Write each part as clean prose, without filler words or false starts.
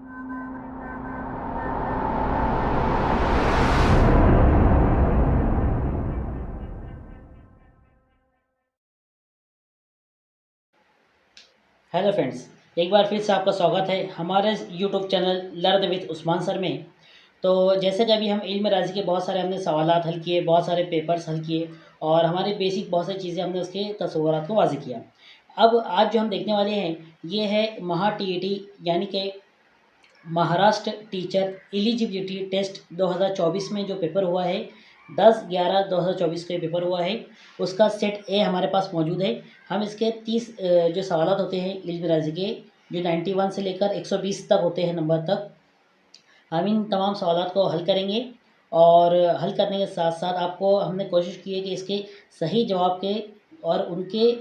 Hello friends, एक बार फिर से आपका स्वागत है हमारे YouTube channel learn with Usman sir में। तो जैसे कि अभी हम इल्म राज़ी के बहुत सारे हमने सवालात हल किए, बहुत सारे पेपर्स हल किए और हमारे बेसिक बहुत सारी चीज़ें हमने उसके तस्वुरात को वाज़ेह किया। अब आज जो हम देखने वाले हैं ये है महा टीईटी यानी कि महाराष्ट्र टीचर एलिजिबिलिटी टेस्ट 2024 में जो पेपर हुआ है 10/11/2024 का ये पेपर हुआ है, उसका सेट ए हमारे पास मौजूद है। हम इसके 30 जो सवालात होते हैं इल्म राज़ी के, जो 91 से लेकर 120 तक होते हैं नंबर तक, हम इन तमाम सवालात को हल करेंगे। और हल करने के साथ साथ आपको हमने कोशिश की है कि इसके सही जवाब के और उनके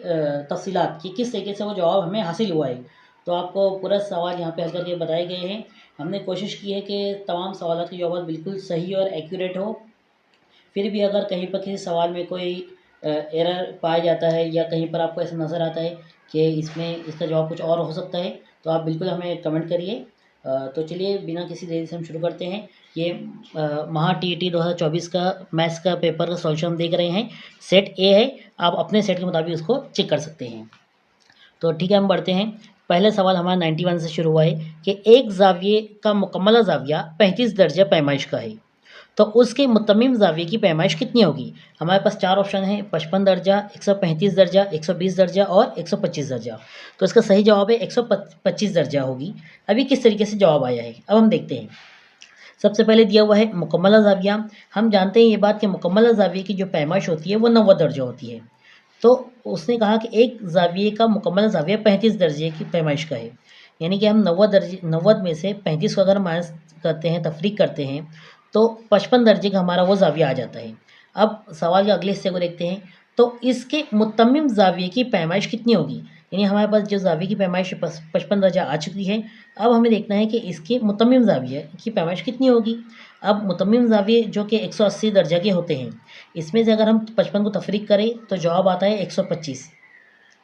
तफ़सीलात कि किस तरीके से वो जवाब हमें हासिल हुआ है, तो आपको पूरा सवाल यहाँ पे हल करके बताए गए हैं। हमने कोशिश की है कि तमाम सवालात के जवाब बिल्कुल सही और एक्यूरेट हो। फिर भी अगर कहीं पर किसी सवाल में कोई एरर पाया जाता है या कहीं पर आपको ऐसा नज़र आता है कि इसमें इसका जवाब कुछ और हो सकता है, तो आप बिल्कुल हमें कमेंट करिए। तो चलिए बिना किसी देरी से हम शुरू करते हैं। ये महा टीईटी 2024 का मैथ्स का पेपर का सॉल्यूशन हम देख रहे हैं। सेट ए है, आप अपने सेट के मुताबिक उसको चेक कर सकते हैं। तो ठीक है, हम बढ़ते हैं। पहले सवाल हमारा 91 से शुरू हुआ है कि एक ज़ाविये का मुकम्मल ज़ाविया 35 दर्जा पैमाइश का है, तो उसके मुतम्मिम ज़ाविये की पैमाइश कितनी होगी। हमारे पास 4 ऑप्शन हैं, 55 दर्जा, 135 दर्जा, 120 दर्जा और 125 दर्जा। तो इसका सही जवाब है 125 दर्जा होगी। अभी किस तरीके से जवाब आया है अब हम देखते हैं। सबसे पहले दिया हुआ है मुकम्मल ज़ाविया। हम जानते हैं ये बात कि मुकम्मल ज़ाविये की जो पैमाइश होती है वो 90 दर्जा होती है। तो उसने कहा कि एक ज़ाविये का मुकम्मल ज़ाविया 35 दर्जे की पैमाइश का है, यानी कि हम 90 में से 35 को अगर माइनस करते हैं, तफरीक करते हैं, तो 55 दर्जे का हमारा वो ज़ाविया आ जाता है। अब सवाल के अगले हिस्से को देखते हैं। तो इसके मुतम्मिम ज़ाविये की पैमाइश कितनी होगी, यानी हमारे पास जो ज़ाविये की पैमाइश 55 दर्जा आ चुकी है। अब हमें देखना है कि इसके मुतम्मिम ज़ाविये की पैमाइश कितनी होगी। अब मुतम्मिम ज़ाविये जो कि 180 दर्जा के होते हैं, इसमें से अगर हम 55 को तफरीक करें तो जवाब आता है 125,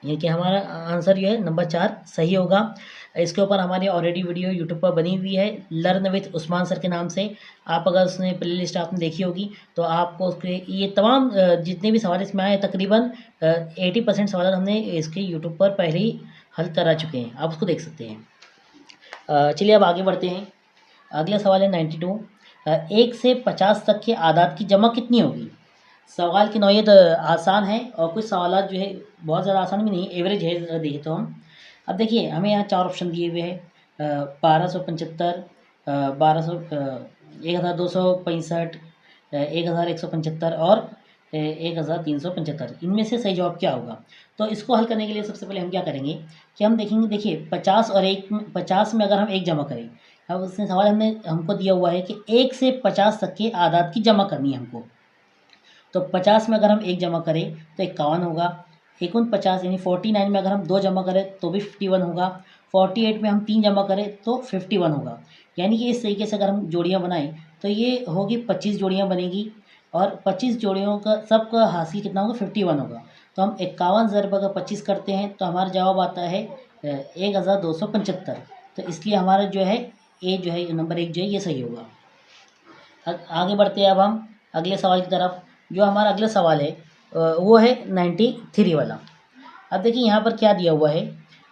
ये कि हमारा आंसर जो है नंबर 4 सही होगा। इसके ऊपर हमारी ऑलरेडी वीडियो यूट्यूब पर बनी हुई है लर्न विद उस्मान सर के नाम से। आप अगर उसने प्लेलिस्ट आपने देखी होगी तो आपको उसके ये तमाम जितने भी सवाल इसमें आए तकरीबन 80% सवाल हमने इसके यूट्यूब पर पहले ही हल करा चुके हैं, आप उसको देख सकते हैं। चलिए अब आगे बढ़ते हैं। अगला सवाल है 92। 1 से 50 तक के आदाद की जमा कितनी होगी। सवाल की नौइयत आसान है और कुछ सवाल जो है बहुत ज़्यादा आसान भी नहीं, एवरेज है। ज़रा देखिए तो हम अब देखिए हमें यहाँ 4 ऑप्शन दिए हुए हैं, 1275, 1200, 1265, 1175 और 1375। इनमें से सही जवाब क्या होगा। तो इसको हल करने के लिए सबसे पहले हम क्या करेंगे कि हम देखेंगे, देखिए 50 और 50 में अगर हम 1 जमा करें। अब उसने सवाल हमको दिया हुआ है कि 1 से 50 तक के आदाद की जमा करनी है हमको। तो 50 में अगर हम 1 जमा करें तो 51 होगा। 49 यानी 49 में अगर हम 2 जमा करें तो भी 51 होगा। 48 में हम 3 जमा करें तो 51 होगा। यानी कि इस तरीके से अगर हम जोड़ियाँ बनाएं तो ये होगी 25 जोड़ियाँ बनेगी और 25 जोड़ियों का सबका हासिल कितना होगा 51 होगा। तो हम 51 ज़रब अगर 25 करते हैं तो हमारा जवाब आता है 1275। तो इसलिए हमारा जो है ए जो है नंबर 1 जो है ये सही होगा। आगे बढ़ते हैं अब हम अगले सवाल की तरफ। जो हमारा अगला सवाल है वो है 93 वाला। अब देखिए यहाँ पर क्या दिया हुआ है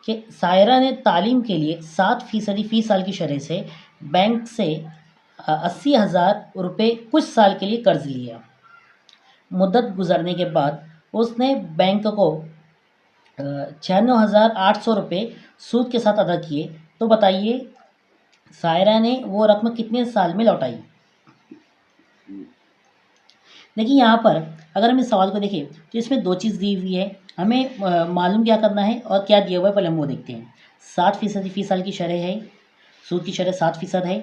कि सायरा ने तालीम के लिए 7% फ़ी साल की शरह से बैंक से 80,000 रुपये कुछ साल के लिए कर्ज लिया। मुद्दत गुजरने के बाद उसने बैंक को 96,800 रुपये सूद के साथ अदा किए। तो बताइए सायरा ने वो रकम कितने साल में लौटाई। देखिए यहाँ पर अगर हम इस सवाल को देखें तो इसमें 2 चीज़ दी हुई है। हमें मालूम क्या करना है और क्या दिया हुआ है पहले हम वो देखते हैं। 7% फ़ी साल की शरह है, सूद की शरह 7% है।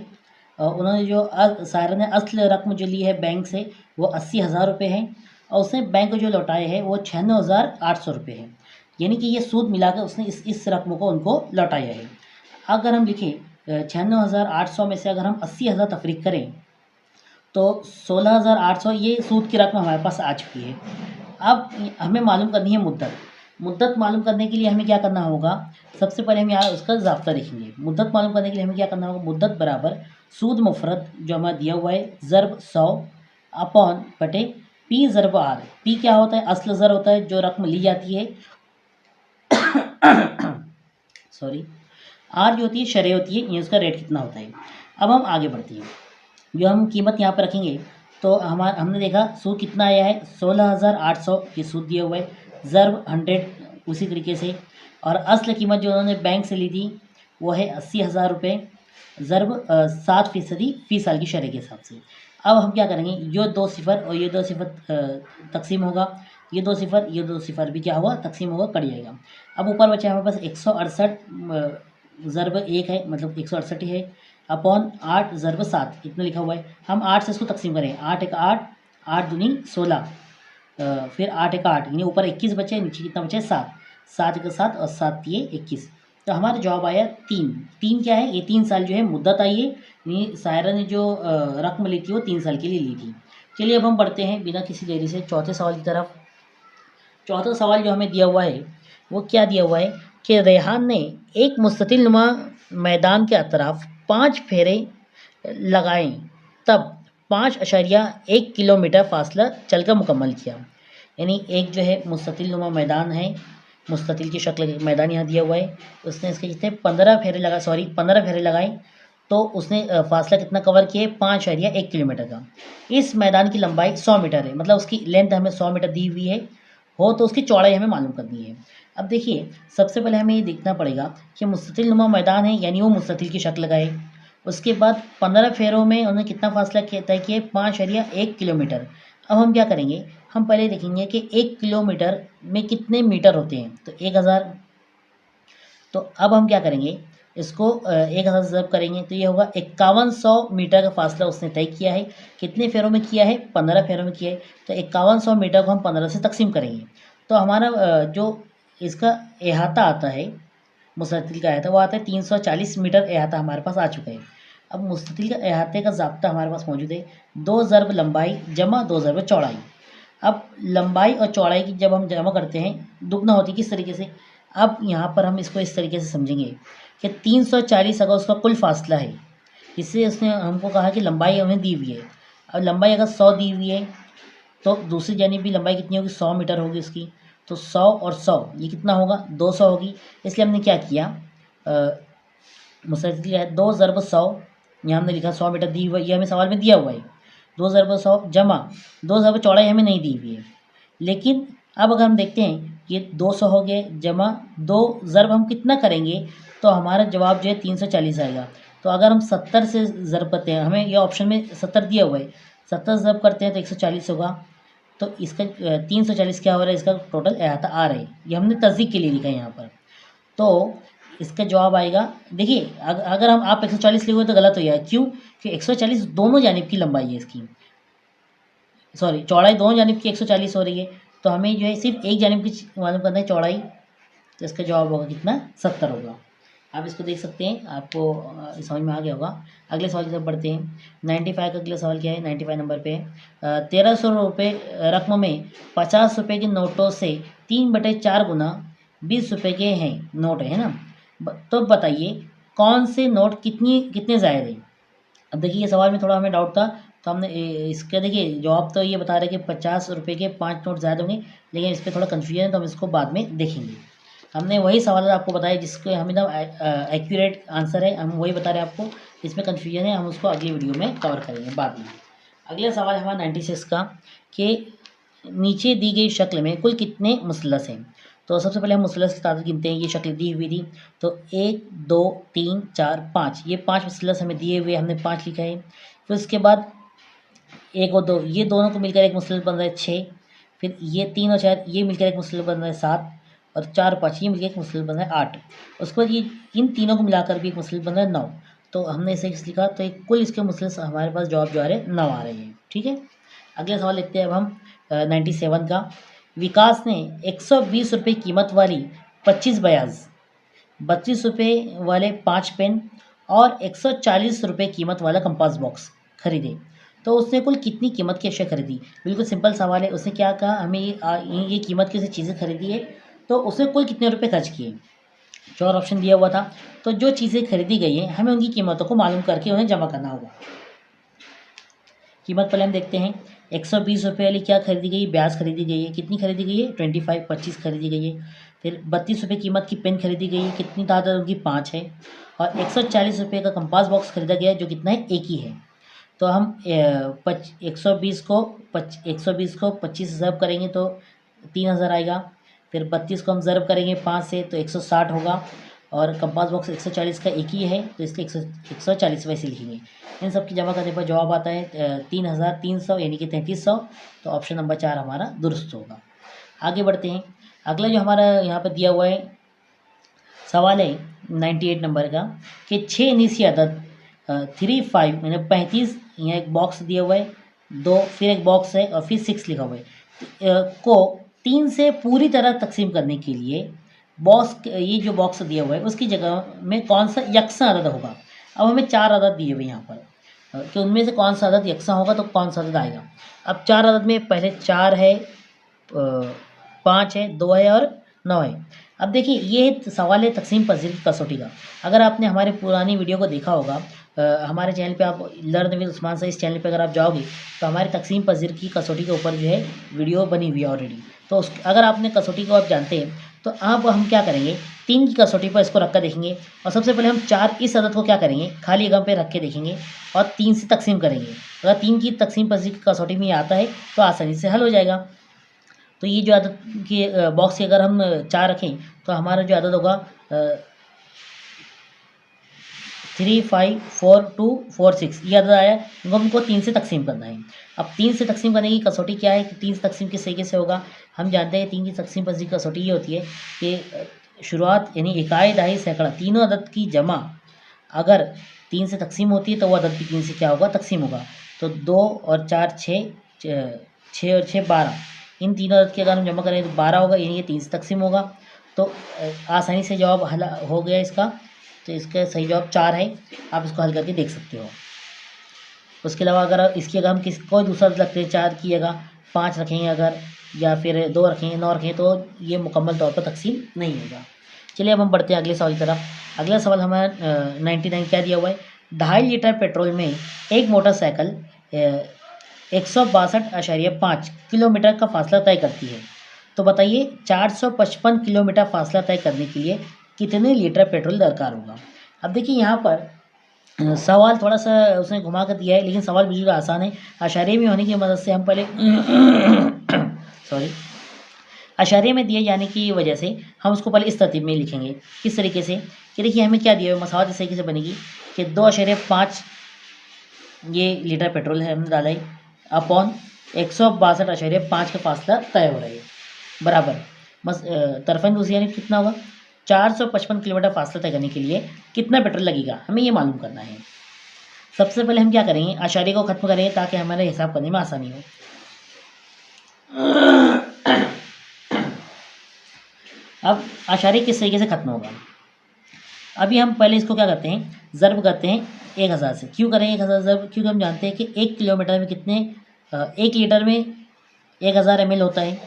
उन्होंने जो सायरा ने असल रकम जो ली है बैंक से वो 80,000 रुपये है और उसने बैंक को जो लौटाए है वो 96,800 रुपये है। यानी कि ये सूद मिलाकर उसने इस रकम को उनको लौटाया है। अगर हम लिखें 96,800 में से अगर हम 80,000 तफरीक करें तो 16,800 ये सूद की रकम हमारे पास आ चुकी है। अब हमें मालूम करनी है मुद्दत। मुद्दत मालूम करने के लिए हमें क्या करना होगा, सबसे पहले हम यहाँ उसका ज़ाब्ता देखेंगे। मुद्दत मालूम करने के लिए हमें क्या करना होगा, मुद्दत बराबर सूद मुफरत जो हमें दिया हुआ है ज़र्ब 100 अपॉन बटे पी ज़र्ब आर। पी क्या होता है, असल ज़र होता है जो रकम ली जाती है सॉरी, आर जो होती है शरह होती है, ये उसका रेट कितना होता है। अब हम आगे बढ़ते हैं, जो हम कीमत यहाँ पर रखेंगे तो हमने देखा सूद कितना आया है 16,800 ये सूद दिया हुआ है, ज़र्ब 100 उसी तरीके से, और असल कीमत जो उन्होंने बैंक से ली थी वो है 80,000 रुपये, ज़र्ब 7% फी साल की शरह के हिसाब से। अब हम क्या करेंगे, ये 2 सिफ़र और ये 2 सिफ़र तकसीम होगा, ये 2 सिफ़र ये 2 सिफ़र भी क्या हुआ तकसीम होगा, कट जाएगा। अब ऊपर बचा हमारे पास 168 ज़र्ब 1 है, मतलब 168 ही है, अपॉन 8 ज़र्ब 7 इतना लिखा हुआ है। हम 8 से इसको तकसीम करें, 8 एक 8, 8 दूनी 16, फिर 8 एक 8 यानी ऊपर 21 बचे, नीचे कितना बचे 7, 7 एक 7 और 7 ये 21। तो हमारा जवाब आया 3। 3 क्या है, ये 3 साल जो है मुद्दत आई है, यानी सायरा ने जो रकम ली थी वो 3 साल के लिए ली थी। चलिए अब हम बढ़ते हैं बिना किसी देरी से चौथे सवाल की तरफ। चौथा सवाल जो हमें दिया हुआ है वो क्या दिया हुआ है कि रेहान ने एक मुस्ततिल नुमा मैदान के अतराफ 5 फेरे लगाए, तब 5.1 किलोमीटर फासला चलकर मुकम्मल किया। यानी एक जो है मुस्ततिल नुमा मैदान है, मुस्ततिल की शक्ल का मैदान यहाँ दिया हुआ है, उसने इसके जितने 15 फेरे लगाए, तो उसने फासला कितना कवर किए 5.1 किलोमीटर का। इस मैदान की लंबाई 100 मीटर है, मतलब उसकी लेंथ हमें 100 मीटर दी हुई है, हो तो उसकी चौड़ाई हमें मालूम करनी है। अब देखिए सबसे पहले हमें ये देखना पड़ेगा कि मुस्ततिल नुमा मैदान है, यानी वो मुस्ततिल की शक्ल का है। उसके बाद 15 फेरों में उन्होंने कितना फासला तय किया, 5.1 किलोमीटर। अब हम क्या करेंगे, हम पहले देखेंगे कि 1 किलोमीटर में कितने मीटर होते हैं, तो 1000। तो अब हम क्या करेंगे, इसको 1000 से ज़ब करेंगे तो ये होगा 5100 मीटर का फासला उसने तय किया है। कितने फेरों में किया है, 15 फेरों में किया है, तो 5100 मीटर को हम 15 से तकसीम करेंगे, तो हमारा जो इसका अहाता आता है, मुस्ततिल का अहाता वो आता है 340 मीटर अहाता हमारे पास आ चुका है। अब मुस्ततिल का अहाते का ज़ाब्ता हमारे पास मौजूद है 2 ज़र्ब लंबाई जमा 2 ज़र्ब चौड़ाई। अब लंबाई और चौड़ाई की जब हम जमा करते हैं दुगना होती है, किस तरीके से, अब यहाँ पर हम इसको इस तरीके से समझेंगे कि 340 अगर उसका कुल फासला है, इससे उसने हमको कहा कि लंबाई हमें दी हुई है। अब लंबाई अगर 100 दी हुई है तो दूसरी जानिब भी लंबाई कितनी होगी, 100 मीटर होगी उसकी, तो 100 और 100 ये कितना होगा 200 होगी। इसलिए हमने क्या किया, मुस्ततिल है 2 ज़र्ब 100, यहाँ हमने लिखा 100 मीटर दी हुआ है, ये हमें सवाल में दिया हुआ है, 2 ज़र्ब 100 जमा 2 ज़र्ब चौड़ाई हमें नहीं दी हुई है। लेकिन अब अगर हम देखते हैं ये 200 हो गए जमा 2 ज़र्ब हम कितना करेंगे, तो हमारा जवाब जो है 340 आएगा। तो अगर हम 70 से ज़र्ब करते हैं, हमें ये ऑप्शन में 70 दिया हुआ है, 70 ज़र्ब करते हैं तो 140 होगा, तो इसका 340 क्या हो रहा है, इसका टोटल अहाता आ रहा है, ये हमने तस्दीक के लिए लिखा है यहाँ पर। तो इसका जवाब आएगा, देखिए अगर हम आप 140 लिखोगे तो गलत हो जाएगा, क्यों कि 140 दोनों जानिब की लंबाई है इसकी, सॉरी चौड़ाई दोनों जानिब की 140 हो रही है, तो हमें जो है सिर्फ एक जानिब की मालूम करना है चौड़ाई, तो इसका जवाब होगा कितना 70 होगा। आप इसको देख सकते हैं, आपको समझ में आ गया होगा। अगले सवाल की तरफ बढ़ते हैं। 95 का अगला सवाल क्या है, 95 नंबर पे 1300 रुपये रकम में 50 रुपये के नोटों से 3/4 गुना 20 रुपये के हैं नोट है ना, तो बताइए कौन से नोट कितने ज़ायद हैं। अब देखिए ये सवाल में थोड़ा हमें डाउट था, तो हमने इसका देखिए जवाब तो ये बता रहे कि 50 रुपये के 5 नोट ज़्यादा होंगे, लेकिन इस पर थोड़ा कन्फ्यूजन है, तो हम इसको बाद में देखेंगे। हमने वही सवाल आपको बताया जिसके हमें ना एक्यूरेट आंसर है, हम वही बता रहे हैं आपको, इसमें कन्फ्यूजन है, हम उसको अगली वीडियो में कवर करेंगे बाद में। अगला सवाल हमारा 96 का कि नीचे दी गई शक्ल में कुल कितने मुसलस हैं। तो सबसे पहले हम मुसलस की तादाद गिनते हैं, ये शक्ल दी हुई थी, तो 1 2 3 4 5, ये 5 मुसलस हमें दिए हुए, हमने 5 लिखा है। फिर उसके बाद 1 और 2 ये दोनों को मिलकर एक मुसलस बन रहा है 6, फिर ये 3 और 4 ये मिलकर एक मुसलस बन रहा है 7, और 4 और 5 ये मिलकर एक मुसलस बन रहा है 8। उसके बाद ये इन तीनों को मिलाकर भी एक मुसलस बन रहा है 9, तो हमने इसे लिखा, तो एक कुल इसके मुसलस हमारे पास जवाब जो आ रहे हैं 9 आ रहे हैं। ठीक है, अगला सवाल देखते हैं अब हम 97 का। विकास ने 120 रुपये कीमत वाली 25 बयाज, 32 रुपये वाले 5 पेन और 140 रुपये कीमत वाला कंपास बॉक्स खरीदे, तो उसने कुल कितनी कीमत की अशिया खरीदी। बिल्कुल सिंपल सवाल है, उसने क्या कहा, हमें ये कीमत की चीज़ें खरीदी है, तो उसने कुल कितने रुपए खर्च किए, चार ऑप्शन दिया हुआ था। तो जो चीज़ें खरीदी गई हैं हमें उनकी कीमतों को मालूम करके उन्हें जमा करना होगा। कीमत पहले हम देखते हैं। 120 रुपये वाली क्या खरीदी गई, ब्याज खरीदी गई है। कितनी खरीदी गई है, 25 खरीदी गई है। फिर 32 रुपये कीमत की पेन खरीदी गई है। कितनी तादाद उनकी, 5 है। और 140 रुपये का कंपास बॉक्स खरीदा गया है, जो कितना है, एक ही है। तो हम 120 को 25 ज़रब करेंगे तो 3000 आएगा। फिर 32 को हम ज़रब करेंगे 5 से तो 160 होगा। और कंपास बॉक्स 140 का एक ही है, तो इसलिए 140 वैसे लिखेंगे। इन सब की जमा करने पर जवाब आता है 3300 यानी कि 3300। तो ऑप्शन नंबर 4 हमारा दुरुस्त होगा। आगे बढ़ते हैं। अगला जो हमारा यहाँ पर दिया हुआ है सवाल है 98 नंबर का कि 6 निशी अदद 35 यानी 35, यहाँ एक बॉक्स दिया हुआ है, 2 फिर एक बॉक्स है और फिर 6 लिखा हुआ है, को 3 से पूरी तरह तकसीम करने के लिए बॉक्स, ये जो बॉक्स दिया हुआ है उसकी जगह में कौन सा यकसा अदद होगा। अब हमें 4 अदद दिए हुए यहाँ पर कि उनमें से कौन सा अदद यकसा होगा, तो कौन सा अदद आएगा। अब 4 अदद में पहले 4 है, 5 है, 2 है और 9 है। अब देखिए ये सवाल है तकसीम पजीर की कसौटी का। अगर आपने हमारे पुरानी वीडियो को देखा होगा, हमारे चैनल पे आप लर्न विद उस्मान सर इस चैनल पे अगर आप जाओगे तो हमारी तकसीम पजीर की कसौटी के ऊपर जो है वीडियो बनी हुई है ऑलरेडी। तो उस अगर आपने कसौटी को आप जानते हैं तो अब हम क्या करेंगे, 3 की कसौटी पर इसको रख कर देखेंगे। और सबसे पहले हम 4 इस अदद को क्या करेंगे, खाली जगह पे रख के देखेंगे और 3 से तकसीम करेंगे। अगर 3 की तकसीम पजीर की कसौटी में आता है तो आसानी से हल हो जाएगा। तो ये जो अदद की बॉक्स की अगर हम 4 रखें तो हमारा जो अदद होगा 3, 5, 4, 2, 4, 6 ये अदद आया। इनको हमको 3 से तकसीम करना है। अब 3 से तकसीम करने की कसौटी क्या है कि 3 से तकसीम किस तरीके से होगा, हम जानते हैं 3 की तकसीम पजीर कसौटी ये होती है कि शुरुआत यानी इकाई, दहाई, सैकड़ा तीनों अदद की जमा अगर 3 से तकसीम होती है तो वह अदद भी 3 से क्या होगा, तकसीम होगा। तो 2 और 4 6, 6 और 6 12, इन तीनों अदद की अगर हम जमा करें तो 12 होगा, यानी ये 3 से तकसीम होगा। तो आसानी से जवाब हल हो गया इसका। तो इसका सही जवाब 4 है। आप इसको हल करके देख सकते हो। उसके अलावा अगर इसकी अगर हम कोई दूसरा लगते हैं 4 की जगह 5 रखेंगे अगर, या फिर 2 रखेंगे, 9 रखेंगे, तो ये मुकम्मल तौर पर तकसीम नहीं होगा। चलिए अब हम बढ़ते हैं अगले सवाल की तरफ। अगला सवाल हमारा 99 क्या दिया हुआ है, 2.5 लीटर पेट्रोल में एक मोटरसाइकिल 162.5 किलोमीटर का फासला तय करती है। तो बताइए 455 किलोमीटर फासला तय करने के लिए कितने लीटर पेट्रोल दरकार होगा। अब देखिए यहाँ पर सवाल थोड़ा सा उसने घुमा कर दिया है, लेकिन सवाल बिल्कुल आसान है। अशारिये में होने की मदद से हम पहले सॉरी अशारिये में दिए जाने की वजह से हम उसको पहले इस तरतीब में लिखेंगे। किस तरीके से कि देखिए हमें क्या दिया है, मसावत इस तरीके से बनेगी कि 2.5 ये लीटर पेट्रोल है हमने डाला है अपॉन 162.5 का फासला तय हो रहा है बराबर तरफन दूसरी यानी कितना होगा, 455 किलोमीटर फासला तय करने के लिए कितना पेट्रोल लगेगा, हमें ये मालूम करना है। सबसे पहले हम क्या करेंगे, आशारी को ख़त्म करेंगे ताकि हमारे हिसाब करने में आसानी हो। अब आशारी किस तरीके से ख़त्म होगा, अभी हम पहले इसको क्या करते हैं, ज़र्ब करते हैं 1000 से। क्यों करें 1000 ज़र्ब, क्योंकि हम जानते हैं कि 1 किलोमीटर में कितने 1 लीटर में 1000 ml होता है।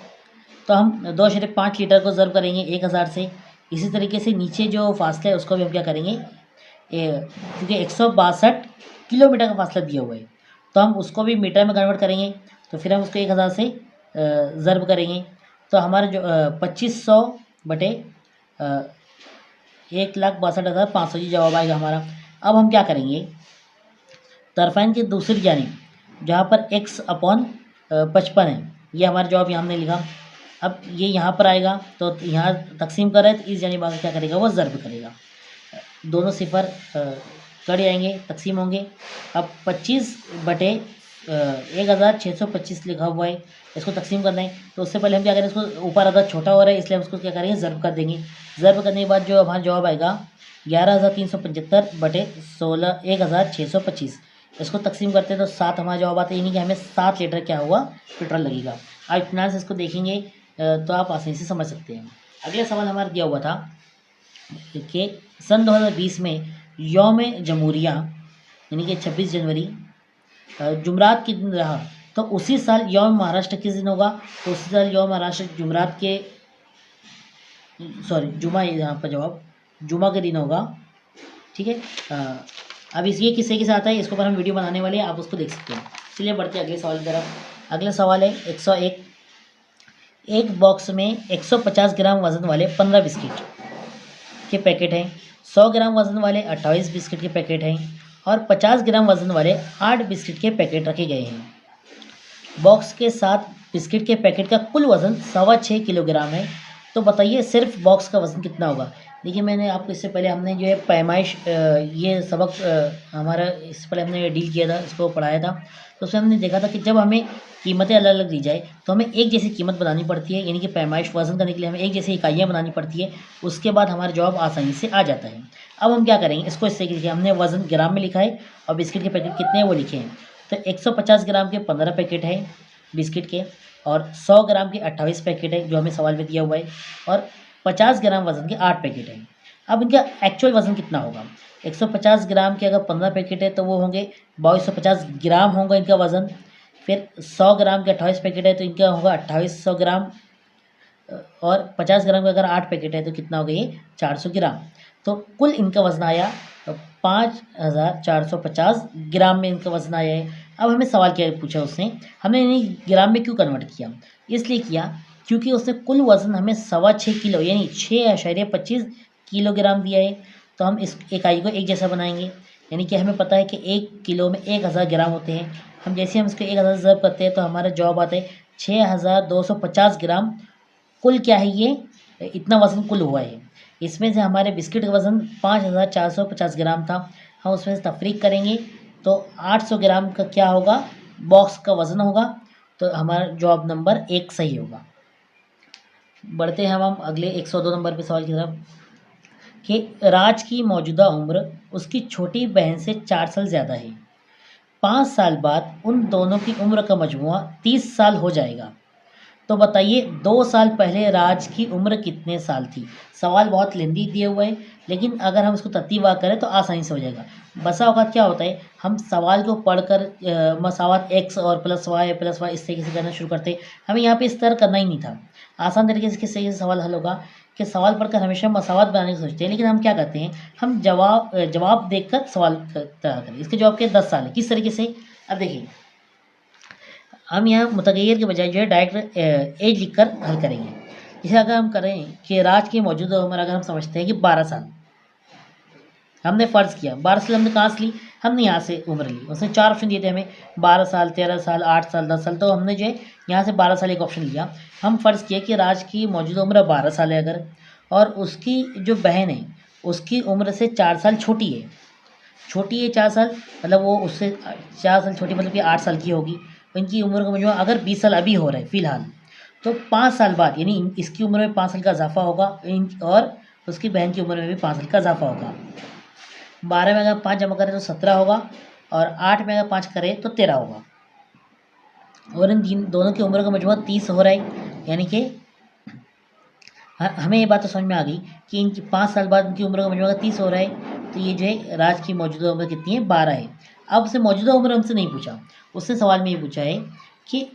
तो हम 2.5 लीटर को ज़र्ब करेंगे 1000 से। इसी तरीके से नीचे जो फासला है उसको भी हम क्या करेंगे, क्योंकि 162 किलोमीटर का फासला दिया हुआ है तो हम उसको भी मीटर में कन्वर्ट करेंगे। तो फिर हम उसको 1000 से ज़र्ब करेंगे तो हमारा जो 2500 बटे 1,62,500 जी जवाब आएगा हमारा। अब हम क्या करेंगे, तरफाइन की दूसरी जानिब जहाँ पर x अपॉन 55 है, ये हमारा जवाब यहाँ हमने लिखा। अब ये यहाँ पर आएगा तो यहाँ तकसीम कर रहे हैं तो इस जानिब आगे क्या करेगा, वो ज़र्ब करेगा। दोनों सिफर कट जाएंगे, तकसीम होंगे। अब 25 बटे 1625 लिखा हुआ है, इसको तकसीम करना है। तो उससे पहले हम क्या करें, इसको ऊपर अदद छोटा हो रहा है इसलिए हम उसको क्या करेंगे, ज़र्ब कर देंगे। ज़र्ब करने के बाद जो हमारा जवाब आएगा 11,375 बटे 16,625। इसको तकसीम करते हैं तो 7 हमारा जवाब आता है, यानी कि हमें 7 लीटर क्या हुआ, पेट्रोल लगेगा। आप इत्मीनान से इसको देखेंगे तो आप आसानी से समझ सकते हैं। अगला सवाल हमारा दिया हुआ था कि सन 2020 में यौम जमहूरिया यानी कि 26 जनवरी जुमरात के दिन रहा, तो उसी साल यौम महाराष्ट्र किस दिन होगा, तो उसी साल यौम महाराष्ट्र जुमरात के सॉरी जुमा, यहाँ पर जवाब जुमा के दिन होगा। ठीक है। अब इस ये किससे के साथ है, इसके ऊपर हम वीडियो बनाने वाले हैं, आप उसको देख सकते हैं। चलिए बढ़ते हैं अगले सवाल की तरफ। अगला सवाल है 101। एक बॉक्स में 150 ग्राम वजन वाले 15 बिस्किट के पैकेट हैं, 100 ग्राम वजन वाले 28 बिस्किट के पैकेट हैं और 50 ग्राम वजन वाले 8 बिस्किट के पैकेट रखे गए हैं। बॉक्स के साथ बिस्किट के पैकेट का कुल वजन 6.25 किलोग्राम है। तो बताइए सिर्फ बॉक्स का वजन कितना होगा। देखिए मैंने आपको इससे पहले हमने जो है पैमाइश ये सबक हमारा इससे पहले हमने डील किया था, इसको पढ़ाया था। तो उसमें हमने देखा था कि जब हमें कीमतें अलग अलग दी जाए तो हमें एक जैसी कीमत बनानी पड़ती है, यानी कि पैमाइश वजन करने के लिए हमें एक जैसी इकाइयाँ बनानी पड़ती है। उसके बाद हमारा जवाब आसानी से आ जाता है। अब हम क्या करेंगे, इसको इससे लिखिए, हमने वजन ग्राम में लिखा है और बिस्किट के पैकेट कितने हैं वो लिखे हैं। तो 150 ग्राम के 15 पैकेट है बिस्किट के और 100 ग्राम के 28 पैकेट है जो हमें सवाल में दिया हुआ है और 50 ग्राम वजन के 8 पैकेट हैं। अब इनका एक्चुअल वजन कितना होगा। 150 ग्राम के अगर 15 पैकेट है तो वो होंगे 2250 ग्राम होगा इनका वज़न। फिर 100 ग्राम के 28 पैकेट है तो इनका होगा 2800 ग्राम और 50 ग्राम का अगर 8 पैकेट है तो कितना होगा ये 400 ग्राम। तो कुल इनका वज़न आया 5450 ग्राम में इनका वज़न आया है। अब हमें सवाल क्या पूछा उसने, हमने इन्हें ग्राम में क्यों कन्वर्ट किया, इसलिए किया क्योंकि उसने कुल वज़न हमें 6.25 किलो यानी 6.25 किलोग्राम दिया है। तो हम इस इकाई को एक जैसा बनाएंगे, यानी कि हमें पता है कि 1 किलो में 1000 ग्राम होते हैं। हम जैसे हम इसको 1000 ज़ब करते हैं तो हमारा जवाब आता है 6250 ग्राम। कुल क्या है ये, इतना वज़न कुल हुआ है। इसमें से हमारे बिस्किट का वज़न 5450 ग्राम था, हम उसमें से तफरीक करेंगे तो 800 ग्राम का क्या होगा, बॉक्स का वज़न होगा। तो हमारा जवाब नंबर 1 सही होगा। बढ़ते हैं हम अगले 102 नंबर पे सवाल की तरफ कि राज की मौजूदा उम्र उसकी छोटी बहन से 4 साल ज़्यादा है। 5 साल बाद उन दोनों की उम्र का मजमुआ 30 साल हो जाएगा। तो बताइए 2 साल पहले राज की उम्र कितने साल थी। सवाल बहुत लेंदी दिए हुए है, लेकिन अगर हम इसको तरतीबवार करें तो आसानी से हो जाएगा। बसा औकात क्या होता है, हम सवाल को पढ़कर मसावत एक्स और प्लस वाई इस तरीके से करना शुरू करते हैं। हमें यहाँ पे इस तरह करना ही नहीं था। आसान तरीके से किस तरीके से सवाल हल होगा कि सवाल पढ़कर हमेशा मसावत बनाने की सोचते हैं, लेकिन हम क्या करते हैं, हम जवाब देखकर सवाल तैयार करें। इसके जवाब के 10 साल है। किस तरीके से, अब देखिए हम यहाँ मुतगैर के बजाय जो है डायरेक्ट एज लिख कर हल करेंगे। जैसे अगर हम करें कि राज की मौजूदा उम्र अगर हम समझते हैं कि 12 साल, हमने फ़र्ज़ किया 12 साल हमने कहाँ से ली, हमने यहाँ से उम्र ली। उसने 4 ऑप्शन दिए थे हमें, 12 साल, 13 साल, 8 साल, 10 साल। तो हमने जो है यहाँ से 12 साल एक ऑप्शन लिया। हम फ़र्ज़ किया कि राज की मौजूदा उम्र 12 साल है अगर, और उसकी जो बहन है उसकी उम्र से 4 साल छोटी है। 4 साल मतलब वो उससे 4 साल छोटी, मतलब कि 8 साल की होगी। इनकी उम्र का मजमूआ अगर 20 साल अभी हो रहा है फ़िलहाल, तो 5 साल बाद यानी इसकी उम्र में 5 साल का इजाफा होगा और उसकी बहन की उम्र में भी 5 साल का इजाफा होगा। 12 में अगर 5 जमा करें तो 17 होगा और 8 में अगर 5 करें तो 13 होगा। और इन दोनों की उम्र का मजमूआ 30 हो रहा है, यानी कि हमें ये बात तो समझ में आ गई कि इनकी 5 साल बाद इनकी उम्र का मजमूआ 30 हो रहा है। तो ये जो है राज की मौजूदा उम्र कितनी है, 12 है। अब उसने मौजूदा उम्र हमसे नहीं पूछा, उसने सवाल में ये पूछा है कि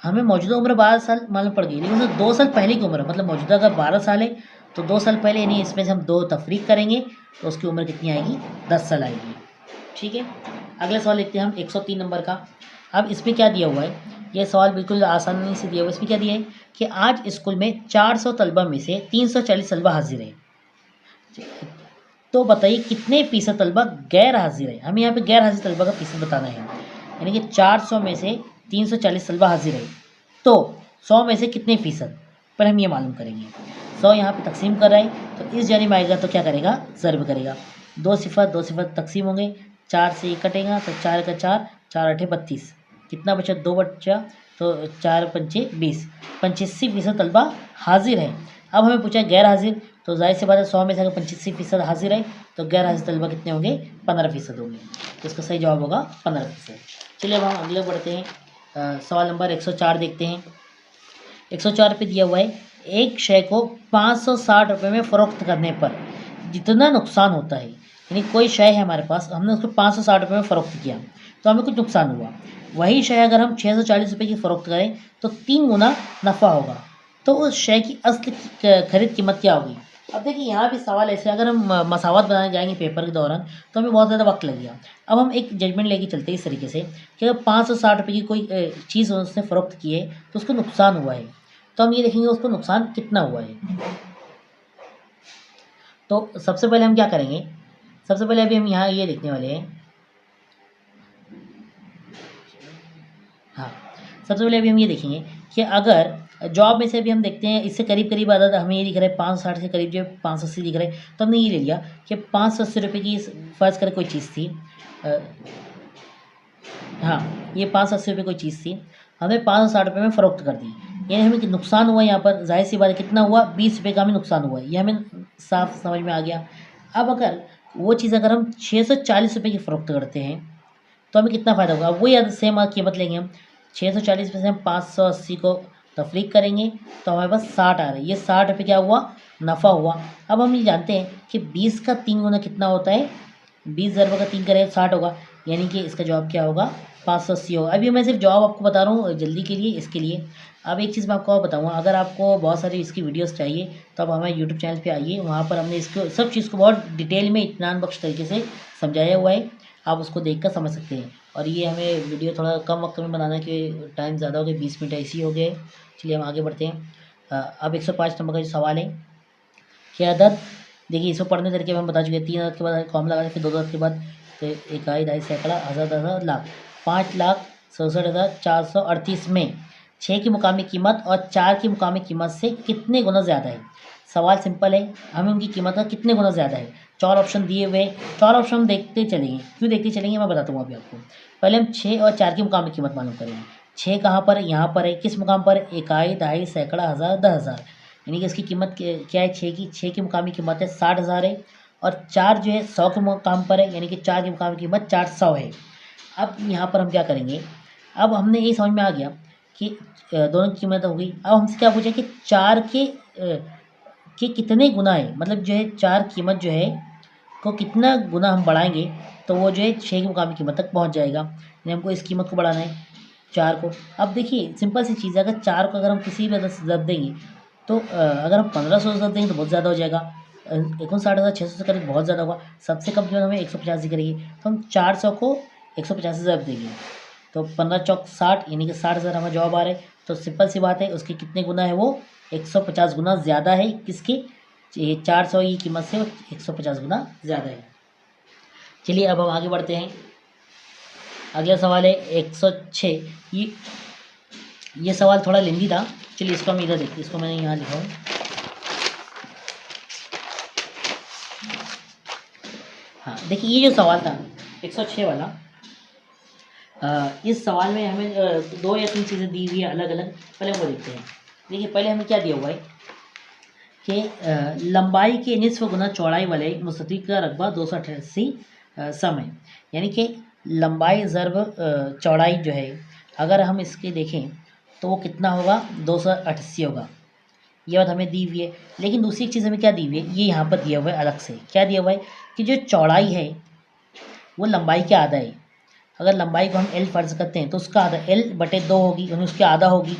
हमें मौजूदा उम्र 12 साल मालूम पड़ गई, लेकिन उसने 2 साल पहले की उम्र, मतलब मौजूदा अगर 12 साल है तो 2 साल पहले, यानी इसमें से हम 2 तफरीक करेंगे तो उसकी उम्र कितनी आएगी, 10 साल आएगी। ठीक है। अगला सवाल लिखते हैं हम 103 नंबर का। अब इसमें क्या दिया हुआ है, ये सवाल बिल्कुल आसानी से दिया हुआ है। इसमें क्या दिया है कि आज स्कूल में 400 तलबा में से 340 तलबा हाजिर है। तो बताइए कितने फ़ीसद तलबा गैर हाजिर है। हमें यहाँ पे गैर हाजिर तलबा का फ़ीसद बताना है, यानी कि 400 में से 340 तलबा हाजिर है तो 100 में से कितने फ़ीसद पर हम ये मालूम करेंगे। 100 यहाँ पे तकसीम कर रहा है तो इस जानिब आएगा तो क्या करेगा, ज़र्ब करेगा। 2 सिफर तकसीम होंगे, 4 से 1 कटेगा तो 4 का 4, 4 8 32, कितना बचा, 2 बचा तो 4 पंचे 20, 85% तलबा हाजिर है। अब हमें पूछा गैर हाजिर, तो जाहिर सी बात है 100 में से अगर 85% हाजिर है तो गैर हाजिर तलबा कितने होंगे, 15% होंगे। तो इसका सही जवाब होगा 15%। चलिए अब हम अगले बढ़ते हैं। सवाल नंबर 104 देखते हैं। 104 पे दिया हुआ है, एक शय को 560 रुपये में फ़रोख्त करने पर जितना नुकसान होता है, यानी कोई शय है हमारे पास, हमने उसको 560 रुपये में फ़रोख्त किया तो हमें कुछ नुकसान हुआ। वही शय अगर हम 640 रुपये की फ़रोख्त करें तो 3 गुना नफ़ा होगा। तो उस शय की असली खरीद कीमत क्या होगी। अब देखिए यहाँ भी सवाल ऐसे, अगर हम मसावत बनाने जाएंगे पेपर के दौरान तो हमें बहुत ज़्यादा वक्त लगेगा। अब हम एक जजमेंट लेके चलते हैं इस तरीके से कि अगर 560 रुपये की कोई चीज़ उसने फ़रोख्त की है तो उसको नुकसान हुआ है, तो हम ये देखेंगे उसको नुकसान कितना हुआ है। तो सबसे पहले हम क्या करेंगे, सबसे पहले अभी हम यहाँ ये देखने वाले हैं। हाँ, सबसे पहले अभी हम ये देखेंगे कि अगर जॉब में से अभी हम देखते हैं इससे करीब करीब आदत हमें ये दिख रहा है 560 से करीब जो 580 दिख रहा है, तो हमने ये ले लिया कि 580 रुपये की फ़र्ज़ करें कोई चीज़ थी। हाँ, ये 580 रुपये कोई चीज़ थी, हमें 560 रुपये में फ़रोख्त कर दी, यानी हमें नुकसान हुआ यहाँ पर। जाहिर सी बात है कितना हुआ, 20 रुपये का हमें नुकसान हुआ है, ये हमें साफ समझ में आ गया। अब अगर वो चीज़ अगर हम 640 रुपये की फ़रोख्त करते हैं तो हमें कितना फ़ायदा होगा। वही सेम कीमत लेंगे हम, 640 में से हम 580 को तफरीक करेंगे तो हमारे पास 60 आ रहा है। ये 60 रुपये क्या हुआ, नफ़ा हुआ। अब हम ये जानते हैं कि 20 का 3 गुना कितना होता है, 20,000 का 3 करें 60 होगा, यानी कि इसका जवाब क्या होगा, 580 होगा। अभी मैं सिर्फ जवाब आपको बता रहा हूँ जल्दी के लिए, इसके लिए। अब एक चीज़ मैं आपको और बताऊँगा, अगर आपको बहुत सारी इसकी वीडियोस चाहिए तो आप हमारे यूट्यूब चैनल पे आइए, वहाँ पर हमने इसको सब चीज़ को बहुत डिटेल में इत्मीनान बख्श तरीके से समझाया हुआ है, आप उसको देख कर समझ सकते हैं। और ये हमें वीडियो थोड़ा कम वक्त में बनाना है कि टाइम ज़्यादा हो गया, 20 मिनट ऐसे ही हो गए। चलिए हम आगे बढ़ते हैं। अब 105 नंबर का जो सवाल है कि अदद, देखिए इसको पढ़ने तरीके में हम बता चुके हैं। 3 अदद के बाद कॉम लगा, फिर 2 अदद के बाद तो इकाई, दहाई, सैकड़ा, हज़ार, 10,000, लाख। 5,67,438 में 6 की मुकामी कीमत और 4 की मुकामी कीमत से कितने गुना ज़्यादा है। सवाल सिंपल है, हमें उनकी कीमत का कितने गुना ज़्यादा है। 4 ऑप्शन दिए हुए, 4 ऑप्शन हम देखते चलेंगे। क्यों देखते चलेंगे मैं बताता हूँ अभी आपको। पहले हम 6 और 4 की मुकामी कीमत मालूम करेंगे। 6 कहाँ पर है, यहाँ पर है। किस मुकाम पर है, इकाई, दहाई, सैकड़ा, हज़ार, 10,000। यानी कि इसकी कीमत क्या है, 6 की मुकामी कीमत है 60,000 है। और 4 जो है 100 के मुकाम पर है, यानी कि 4 की मुकामी कीमत 400 है। अब यहाँ पर हम क्या करेंगे, अब हमने ये समझ में आ गया कि दोनों की कीमत हो गई। अब हमसे क्या पूछा कि 4 के कितने गुना है, मतलब जो है 4 कीमत जो है को कितना गुना हम बढ़ाएंगे तो वो जो है 6 की मुकामी कीमत तक पहुँच जाएगा। यानी हमको इस कीमत को बढ़ाना है 4 को। अब देखिए सिंपल सी चीज़ है, अगर 4 को अगर हम किसी भी वजह से ज़रब देंगे तो अगर हम 1500 से ज़रब देंगे तो बहुत ज़्यादा हो जाएगा। 59,600 से करेंगे बहुत ज़्यादा होगा। सबसे कम कीमत हमें 185 करेगी, तो हम 400 को 150 से ज़रब देंगे तो 15 चौक 60, यानी कि 60,000 हमारा जवाब आ रहा है। तो सिंपल सी बात है, उसके कितने गुना है, वो 150 गुना ज़्यादा है। किसके, 400 की कीमत से 150 गुना ज़्यादा है। चलिए अब हम आगे बढ़ते हैं। अगला सवाल है 106। ये सवाल थोड़ा लेंदी था। चलिए इसको हम इधर देखते, इसको मैंने यहाँ लिखा हूँ। हाँ देखिए, ये जो सवाल था 106 वाला, इस सवाल में हमें 2 या 3 चीज़ें दी हुई है अलग अलग। पहले वो देखते हैं। देखिए पहले हमें क्या दिया हुआ है कि लंबाई के निस्फ गुना चौड़ाई वाले मुस्ततील का रकबा 288 समय, यानी कि लंबाई ज़रब चौड़ाई जो है, अगर हम इसके देखें तो वो कितना होगा, 288 होगा। ये बात हमें दी हुई है। लेकिन दूसरी चीज़ हमें क्या दी हुई है, ये यहाँ पर दिया हुआ है अलग से। क्या दिया हुआ है कि जो चौड़ाई है वो लंबाई के आधा है। अगर लंबाई को हम L फ़र्ज़ करते हैं तो उसका आधा L/2 होगी, यानी उसके आधा होगी।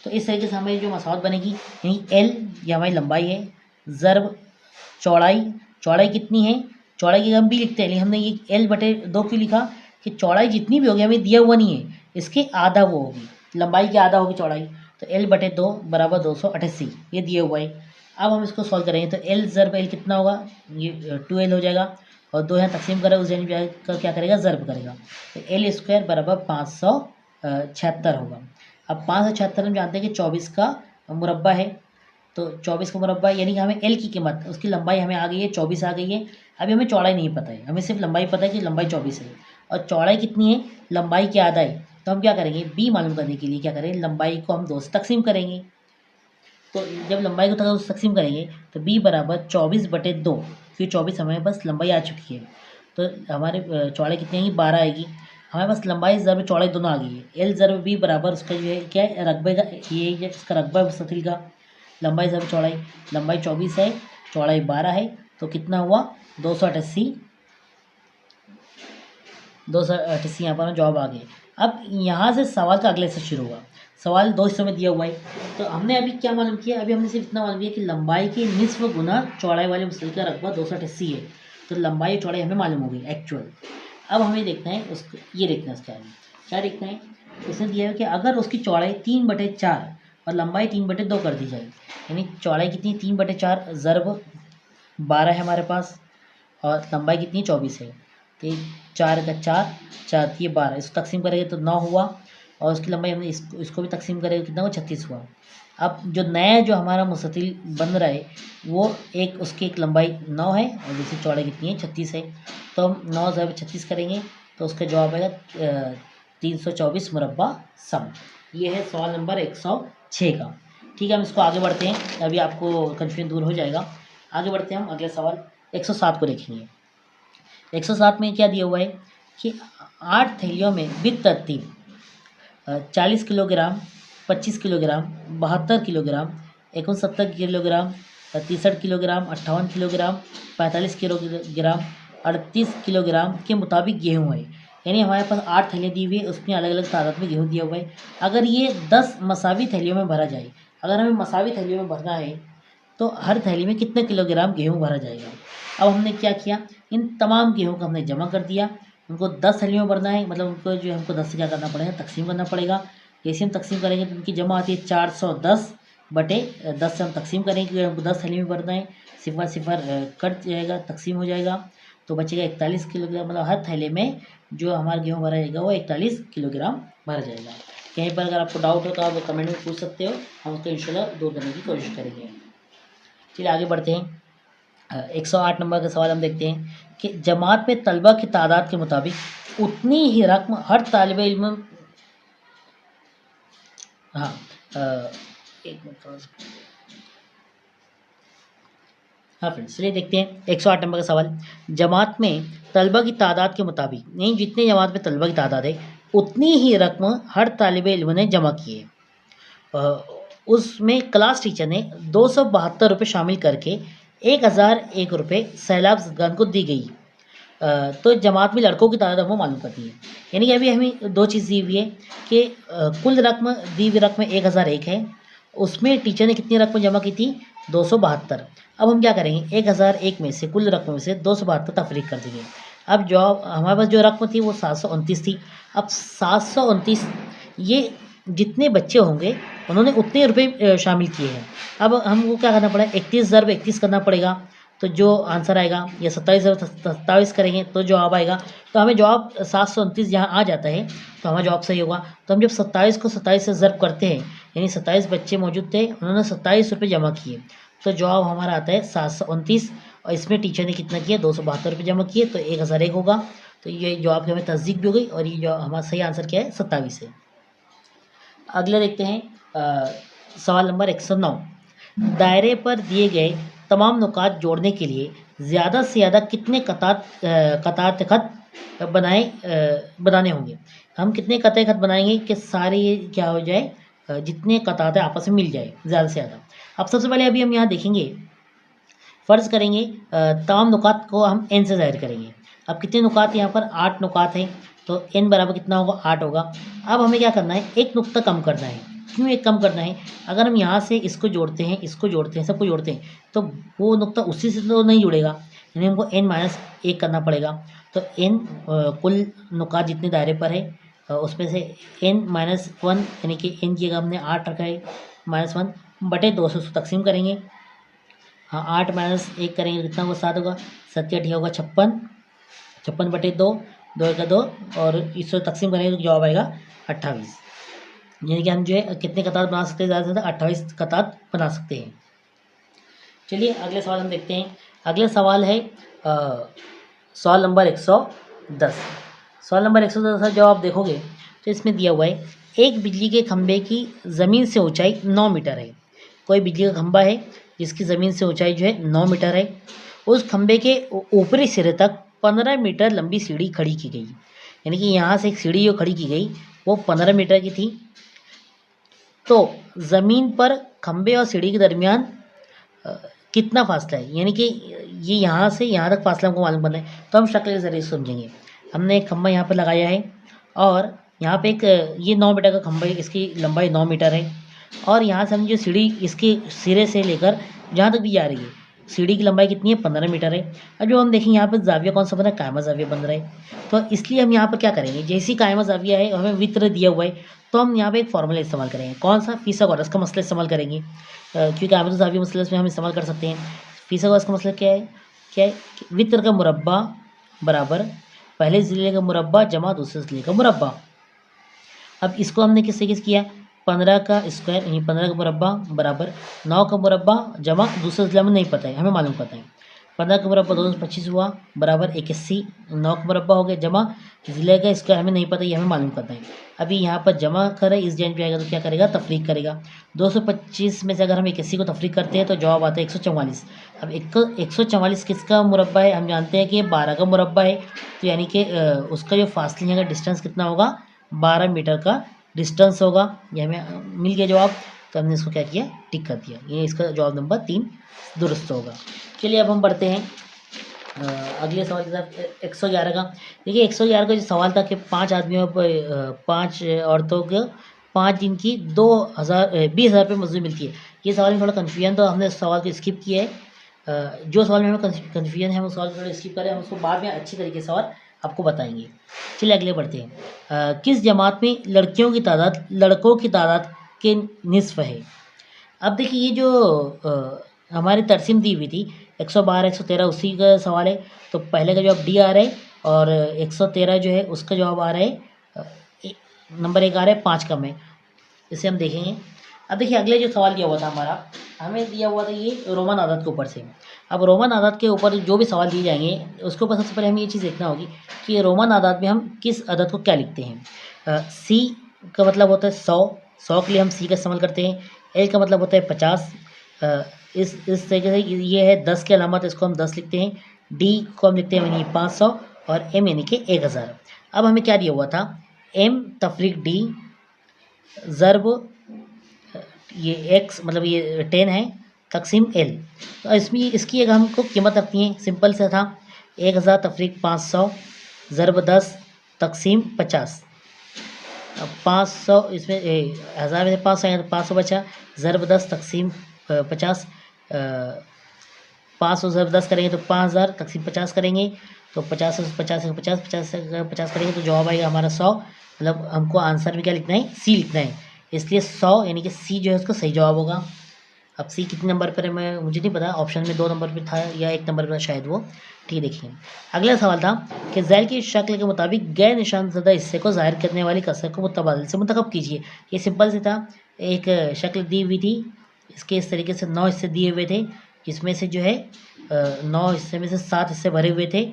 तो इस तरीके से हमें जो मसावत बनेगी, यानी L ये हमारी लंबाई है, ज़रब चौड़ाई कितनी है, चौड़ाई की हम भी लिखते हैं, लेकिन हमने ये L/2 क्यों लिखा कि चौड़ाई जितनी भी होगी हमें दिया हुआ नहीं है, इसके आधा वो होगी, लंबाई के आधा होगी चौड़ाई। तो L/2 बराबर 288, ये दिया हुआ है। अब हम इसको सॉल्व करेंगे तो L ज़रब L कितना होगा, ये 2L हो जाएगा। और 2 यहाँ तकसीम करें, उस जानिब का क्या करेगा, ज़रब करेगा। तो L² बराबर 576 होगा। अब 576 हम जानते हैं कि 24 का मुरब्बा है, तो 24 का मुरब्बा यानी कि हमें L की कीमत, उसकी लंबाई हमें आ गई है 24 आ गई है। अभी हमें चौड़ाई नहीं पता है, हमें सिर्फ लंबाई पता है कि लंबाई 24 है और चौड़ाई कितनी है, लंबाई के आधा है। तो हम क्या करेंगे, B मालूम करने के लिए क्या करेंगे, लंबाई को हम 2 से तकसीम करेंगे। तो जब लंबाई को 2 से तकसीम करेंगे तो B बराबर 24/2, फिर 24 हमारे पास लंबाई आ चुकी है। तो हमारे चौड़ाई कितनी आएगी, 12 आएगी। हमारे पास लंबाई ज़रब चौड़ाई दोनों आ गई है। L ज़रब B बराबर उसका जो है क्या है, रकबे का, ये इसका रकबा है मुस्ततील का। लंबाई ज़रब चौड़ाई, लंबाई 24 है, चौड़ाई 12 है, तो कितना हुआ, 288। 288 यहाँ पर जवाब आ गए। अब यहाँ से सवाल का अगले से शुरू हुआ। सवाल 2 हिस्सों में दिया हुआ है। तो हमने अभी क्या मालूम किया, अभी हमने सिर्फ इतना मालूम किया कि लंबाई के निस्फ गुना चौड़ाई वाले मसल का रकबा 288 है। तो लंबाई चौड़ाई हमें मालूम हो गई एक्चुअल। अब हमें देखना है उसको, ये देखना है उसके आगे क्या देखना है। उसने दिया है कि अगर उसकी चौड़ाई 3/4 और लंबाई 3/2 कर दी जाए, यानी चौड़ाई कितनी 3/4 ज़रब 12 है हमारे पास, और लंबाई कितनी 24 है। तो 4 का 4, 4 ये 12, इसको तकसीम करेंगे तो 9 हुआ, और उसकी लंबाई हमने इसको भी तकसीम करेंगे कितना हुआ 36 हुआ। अब जो नया जो हमारा मुस्ततिल बन रहा है वो उसकी एक लंबाई 9 है और दूसरी चौड़ाई कितनी है 36 है। तो हम 9 ज़रब 36 करेंगे तो उसका जवाब आएगा 324 मुरब्बा सम। ये है सवाल नंबर 106 का। ठीक है, हम इसको आगे बढ़ते हैं, अभी आपको कन्फ्यूजन दूर हो जाएगा। आगे बढ़ते हैं, हम अगले सवाल 107 को देखेंगे। 107 में क्या दिया हुआ है कि 8 थैलियों में बितरतीब 40 kilogram, 25 kilogram, 72 kilogram, 69 kilogram, 63 kilogram, 58 kilogram, 45 kilogram, 38 kilogram के मुताबिक गेहूँ है। यानी हमारे पास 8 थैलियाँ दी हुई है, उसमें अलग अलग तादाद में गेहूँ दिया हुआ है। अगर ये 10 मसावी थैलियों में भरा जाए, अगर हमें मसावी थैलियों में भरना है तो हर थैली में कितने किलोग्राम गेहूँ भरा जाएगा। अब हमने क्या किया, इन तमाम गेहूँ को हमने जमा कर दिया। उनको 10 थैलियों में भरना है, मतलब उनको जो हमको 10 से क्या करना पड़ेगा, तकसीम करना पड़ेगा। जैसे हम तकसीम करेंगे तो उनकी जमा आती है 410/10 से हम तकसीम करेंगे क्योंकि हमको 10 थैली में भरना है। सिफर सिफर कट जाएगा, तकसीम हो जाएगा तो बचेगा 41 किलोग्राम। मतलब हर थैले में जो हमारा गेहूँ भरा जाएगा वो 41 किलोग्राम भरा जाएगा। कहीं पर अगर आपको डाउट हो तो आप कमेंट में पूछ सकते हो, हम उसको इंशाल्लाह दूर करने की कोशिश करेंगे। चलिए आगे बढ़ते हैं। 108 नंबर का सवाल हम देखते हैं कि जमात में तलबा की तादाद के मुताबिक उतनी ही रकम हर तालिब इल्म, हाँ एक मिनट, हाँ फ्रेंड्स चलिए देखते हैं 108 नंबर का सवाल। जमात में तलबा की तादाद के मुताबिक, नहीं जितने जमात में तलबा की तादाद है उतनी ही रकम हर तालिब इल्म ने जमा की है। उसमें क्लास टीचर ने 272 रुपये शामिल करके 1001 रुपये सैलाब गन को दी गई। तो जमात में लड़कों की तादाद हमको मालूम करनी है। यानी कि अभी हमें 2 चीज़ दी हुई है कि कुल रकम दी हुई रकम 1001 है, उसमें टीचर ने कितनी रकम जमा की थी 272। अब हम क्या करेंगे 1001 में से कुल रकम में से 272 तफरीक कर देंगे। अब जो हमारे पास जो रकम थी वो 729 थी। अब 729 ये जितने बच्चे होंगे उन्होंने उतने रुपये शामिल किए हैं। अब हमको क्या करना पड़ेगा 31 ज़रब 31 करना पड़ेगा, तो जो आंसर आएगा, या 27 ज़रब 27 करेंगे तो जवाब आएगा। तो हमें जवाब 729 जहाँ आ जाता है तो हमारा जवाब सही होगा। तो हम जब 27 को 27 से ज़रब करते हैं, यानी 27 बच्चे मौजूद थे, उन्होंने 27 रुपये जमा किए, तो जवाब हमारा आता है 729। और इसमें टीचर ने कितना किया 272 रुपये जमा किए, तो 1001 होगा। तो ये जवाब की हमें तस्दीक भी हो गई, और ये जो हमारा सही आंसर क्या है 27 है। अगले देखते हैं सवाल नंबर 109। दायरे पर दिए गए तमाम नुकात जोड़ने के लिए ज़्यादा से ज़्यादा कितने कतार खत बनाने होंगे। हम कितने कतार खत बनाएंगे कि सारे ये क्या हो जाए, जितने कतार आपस में मिल जाए ज़्यादा से ज़्यादा। अब सबसे पहले अभी हम यहाँ देखेंगे, फ़र्ज़ करेंगे तमाम नुकात को हम n से ज़ाहिर करेंगे। अब कितने नुकात यहाँ पर 8 नुकात हैं, तो n बराबर कितना होगा 8 होगा। अब हमें क्या करना है, एक नुक्ता कम करना है। क्यों एक कम करना है, अगर हम यहाँ से इसको जोड़ते हैं, इसको जोड़ते हैं, सबको जोड़ते हैं, तो वो नुक्ता उसी से तो नहीं जुड़ेगा, यानी हमको n-1 करना पड़ेगा। तो n कुल नुकात जितने दायरे पर है उसमें से n-1, यानी कि n की जगह हमने 8 रखा है, -1/2 से उसको तकसीम करेंगे। हाँ 8-1 करेंगे कितना होगा 7 होगा, 7 होगा 56, 56/2, 2 का 2, और इसको तकसीम करेंगे तो जवाब आएगा 28। यानी कि हम जो है कितने कतार बना सकते हैं, ज़्यादा से ज़्यादा 28 कतार बना सकते हैं। चलिए अगले सवाल हम देखते हैं। अगला सवाल है सवाल नंबर 110। सवाल नंबर 110 जब आप देखोगे तो इसमें दिया हुआ है एक बिजली के खंभे की ज़मीन से ऊंचाई 9 मीटर है। कोई बिजली का खंभा है जिसकी ज़मीन से ऊंचाई जो है 9 मीटर है। उस खंभे के ऊपरी सिरे तक 15 मीटर लंबी सीढ़ी खड़ी की गई, यानी कि यहाँ से एक सीढ़ी जो खड़ी की गई वो 15 मीटर की थी। तो ज़मीन पर खंभे और सीढ़ी के दरमियान कितना फासला है, यानी कि ये यहाँ से यहाँ तक फासला हमको मालूम करना है। तो हम शक्ल के ज़रिए समझेंगे। हमने एक खंभा यहाँ पर लगाया है और यहाँ पे एक ये 9 मीटर का खंभा है, इसकी लंबाई 9 मीटर है और यहाँ से हम जो सीढ़ी इसके सिरे से लेकर जहाँ तक भी जा रही है, सीढ़ी की लंबाई कितनी है 15 मीटर है। अब जो हम देखेंगे यहाँ पर जाविया कौन सा बन रहा है, कायमा जाविया बन रहा है। तो इसलिए हम यहाँ पर क्या करेंगे, जैसी कायमा जाविया है हमें वित्र दिया हुआ है तो हम यहाँ पे एक फॉर्मूला इस्तेमाल करेंगे। कौन सा, फिसागोरस का मसला इस्तेमाल करेंगे, क्योंकि कायमा जाविया मसले में हम इस्तेमाल कर सकते हैं। फिसागोरस का मसला क्या है कि वित्र का मुरब्बा बराबर पहले ज़िले का मुरब्बा जमा दूसरे ज़िले का मुरब्बा। अब इसको हमने किससे किस किया, 15 का स्क्वायर यानी 15 का मुरब्बा बराबर 9 का मुरब्बा जमा दूसरा ज़िला में नहीं पता है, हमें मालूम पता है 15 का मुरब्बा 225 हुआ बराबर 81। 9 का मुरब्बा हो गया जमा ज़िले का स्क्वायर हमें नहीं पता, ये हमें मालूम पता है। अभी यहाँ पर जमा करे इस जैन पे आएगा तो क्या करेगा, तफरीक करेगा। 225 में से अगर हम 81 को तफरीक करते हैं तो जवाब आता है 144। अब 144 किसका मुरब्बा है, हम जानते हैं कि ये 12 का मुरब्बा है, तो यानी कि उसका जो फासले हैं डिस्टेंस कितना होगा, 12 मीटर का डिस्टेंस होगा। ये हमें मिल गया जवाब, तो हमने इसको क्या किया, टिक कर दिया। ये इसका जवाब नंबर 3 दुरुस्त होगा। चलिए अब हम बढ़ते हैं अगले सवाल के साथ 111 का। देखिए 111 का जो सवाल था कि 5 आदमियों पर 5 औरतों को 5 दिन की 20,000 रुपये मजदूरी मिलती है। ये सवाल में थोड़ा कन्फ्यूजन, तो हमने इस सवाल को स्किप किया है। जो सवाल में हमें कन्फ्यूजन है हम उस सवाल को थोड़ा स्किप करें, हम उसको बाद में अच्छी तरीके से सवाल आपको बताएंगे। चलिए अगले बढ़ते हैं। किस जमात में लड़कियों की तादाद लड़कों की तादाद के निसफ है। अब देखिए ये जो हमारी तरसीम दी हुई थी 112 113 उसी का सवाल है, तो पहले का जवाब डी आ रहा है और 113 जो है उसका जवाब आ रहा है नंबर 1 आ रहा है 5 कम है, इसे हम देखेंगे। अब देखिए अगले जो सवाल दिया हुआ था हमारा, हमें दिया हुआ था ये रोमन आदत के ऊपर से। अब रोमन आदत के ऊपर जो भी सवाल दिए जाएंगे उसके ऊपर सबसे पहले हमें ये चीज़ देखना होगी कि रोमन आदत में हम किस अदद को क्या लिखते हैं। सी का मतलब होता है 100 के लिए हम सी का इस्तेमाल करते हैं। एल का मतलब होता है 50, इस तरीके से ये है 10 के अलामत, इसको हम 10 लिखते हैं। डी को हम लिखते हैं यानी 500 और एम यानी कि 1000। अब हमें क्या दिया हुआ था, एम तफरीक डी ज़रब ये एक्स मतलब ये 10 है तकसीम एल। तो इसमें इसकी एक हमको कीमत रखनी है, सिंपल से था 1000 तफरीक 500 ज़रब 10 तकसीम 50। अब 500 इसमें 1000 में से 500 आएगा तो 500 बचा, ज़रब 10 तकसीम 50। 500 ज़रब 10 करेंगे तो 5000 तकसीम 50 करेंगे तो 50 से 50 से 50 50 से 50 करेंगे तो जवाब आएगा हमारा 100। मतलब हमको आंसर में क्या लिखना है, सी लिखना है, इसलिए 100 यानी कि सी जो है उसका सही जवाब होगा। अब सी कितने नंबर पर है मैं मुझे नहीं पता, ऑप्शन में 2 नंबर पर था या 1 नंबर पर शायद वो, ठीक है। देखिए अगला सवाल था कि ज़ैल की शक्ल के मुताबिक गैर निशान ज़दा हिस्से को ज़ाहिर करने वाली कसर को मुतबादिल से मुंतखब कीजिए। ये सिंपल से था, एक शक्ल दी हुई थी, इसके इस तरीके से 9 हिस्से दिए हुए थे, जिसमें से जो है 9 हिस्से में से 7 हिस्से भरे हुए थे